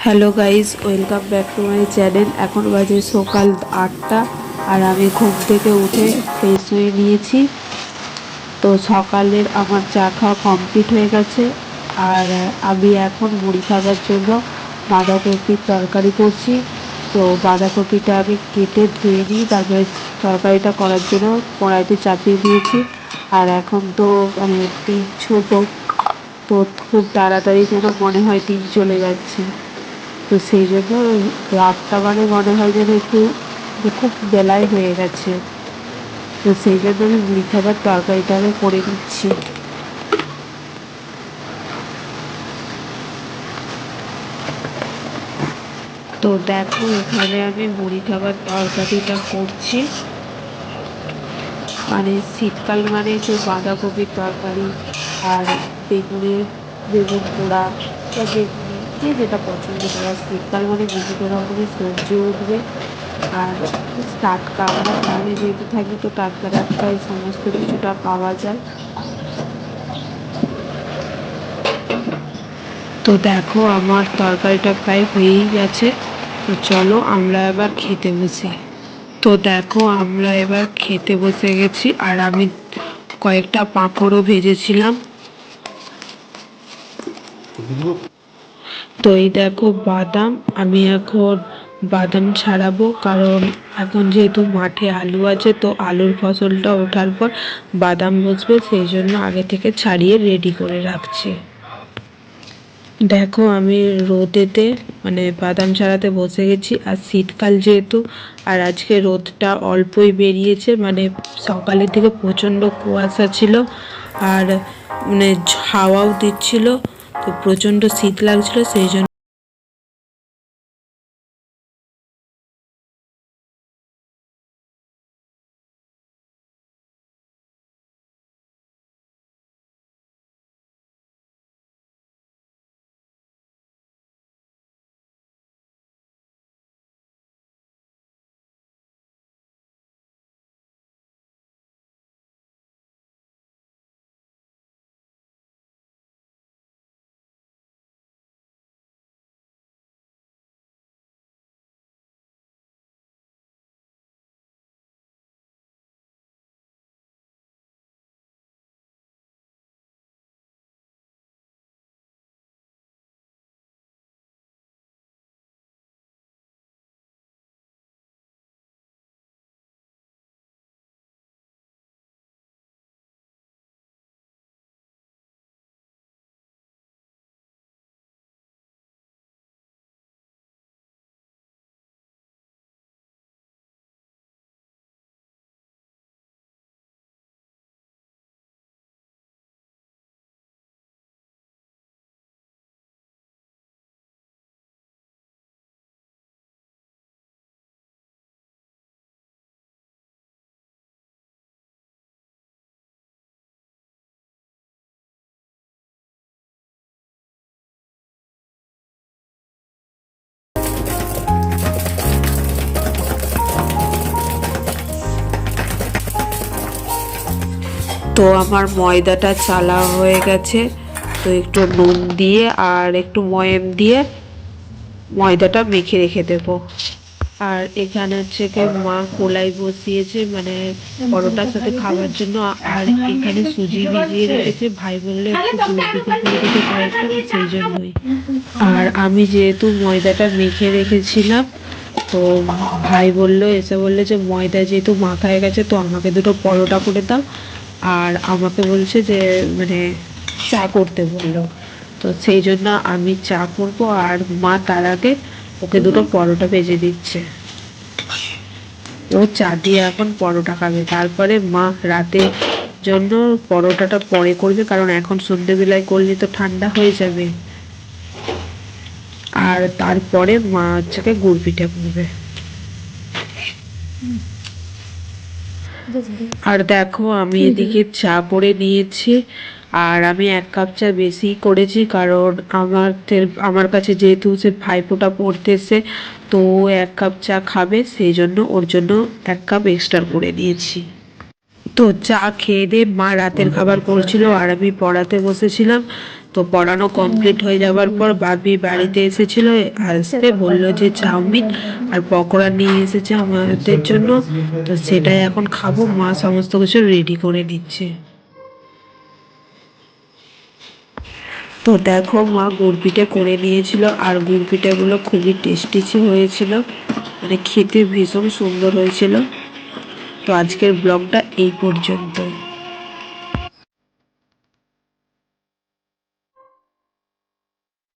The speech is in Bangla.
Hello guys, welcome back to my channel. এখন বাজে সকাল 8টা আর আমি ঘুম থেকে উঠে ফ্রেশ হয়ে নিয়েছি। তো সকালের আমার চা খাওয়া কমপ্লিট হয়ে গেছে। আর আমি এখন মুড়ি খাবার জন্য বাঁধাকপির তরকারি করছি। তো বাঁধাকপিটা আমি কেটে ধুয়ে নিই, তারপরে তরকারিটা করার জন্য কড়াইতে চাপিয়ে দিয়েছি। আর এখন তো মানে দিন ছোটো, তো খুব তাড়াতাড়ি যেন মনে হয় দিন চলে যাচ্ছে। তো সেই জন্য রাতটা মানে মনে হয় যেন একটু খুব বেলায় হয়ে গেছে। তো সেই জন্য আমি মুড়ি খাবার তরকারিটা আমি করে দিচ্ছি। তো দেখো, এখানে আমি মুড়ি খাবার তরকারিটা করছি। মানে শীতকাল মানে তো বাঁধাকপির তরকারি আর বেগুন পোড়া বা বেগুনি, যে যেটা পছন্দ করে। শীতকাল মানে বিভিন্ন রকমের সবজি উঠবে। আর টাটকা, আমরা গ্রামে যেহেতু থাকি, তো টাটকা টাটকা এই সমস্ত কিছুটা পাওয়া যায়। তো দেখো, আমার তরকারিটা প্রায় হয়েই গেছে। তো চলো আমরা এবার খেতে বসি। তো দেখো, আমরা এবার খেতে বসে গেছি। আর আমি কয়েকটা পাঁপড়ও ভেজেছিলাম। তো এই দেখো বাদাম, আমি এখন বাদাম ছাড়াবো, কারণ এখন যেহেতু মাঠে আলু আছে, তো আলুর ফসলটা ওঠার পর বাদাম বসবে, সেই জন্য আগে থেকে ছাড়িয়ে রেডি করে রাখছি। দেখো, আমি রোদেতে মানে বাদাম ছাড়াতে বসে গেছি। আর শীতকাল যেহেতু, আর আজকে রোদটা অল্পই বেরিয়েছে, মানে সকালের দিকে প্রচণ্ড কুয়াশা ছিল। আর মানে হাওয়াও দিচ্ছিল, তো প্রচণ্ড শীত লাগছিল, সেই জন্য। তো আমার ময়দাটা চালা হয়ে গেছে। তো একটু নুন দিয়ে আর একটু ময়াম দিয়ে ময়দাটা মেখে রেখে দেবো। আর এখানে হচ্ছে মা কলাই বসিয়েছে, মানে পরোটার সাথে খাওয়ার জন্য। আর এখানে সুজি ভিজিয়ে রেখেছে, ভাই বললে একটু গুড় পিঠে করে দিতে কয়েকটা, সেই জন্যই। আর আমি যেহেতু ময়দাটা মেখে রেখেছিলাম, তো ভাই এসে বললে যে ময়দা যেহেতু মাখা হয়ে গেছে, তো আমাকে দুটো পরোটা করে দাও। আর আমাকে বলছে যে মানে চা করতে বললো। তো সেই জন্য আমি চা করবো, আর মা তার আগে ওকে দুটো পরোটা ভেজে দিচ্ছে। ও চা দিয়ে এখন পরোটা খাবে, তারপরে মা রাতে জন্য পরোটাটা পরে করবে, কারণ এখন সন্ধ্যেবেলায় করলে তো ঠান্ডা হয়ে যাবে। আর তারপরে মা হচ্ছে গুড় পিঠে করবে। আর দেখো, আমি এদিকে চা করে নিয়েছি। আর আমি 1 কাপ চা বেশি করেছি, কারণ আমার কাছে যেহেতু সে ভাইফোঁটা পড়তে এসে, তো 1 কাপ চা খাবে, সেই জন্য ওর জন্য 1 কাপ এক্সট্রা করে নিয়েছি। তো চা খেয়ে দিয়ে মা রাতের খাবার করছিল, আর আমি পড়াতে বসেছিলাম। তো পড়ানো কমপ্লিট হয়ে যাওয়ার পর বাবি বাড়িতে এসেছিল, আসতে বললো যে চাউমিন আর পকোড়া নিয়ে এসেছে আমাদের জন্য। তো সেটাই এখন খাবো, মা সমস্ত কিছু রেডি করে দিচ্ছে। তো দেখো মা গুড় পিঠে করে নিয়েছিল, আর গুড় পিঠেগুলো খুবই টেস্টি হয়েছিল, মানে খেতে ভীষণ সুন্দর হয়েছিল। তো আজকের ব্লগটা এই পর্যন্ত।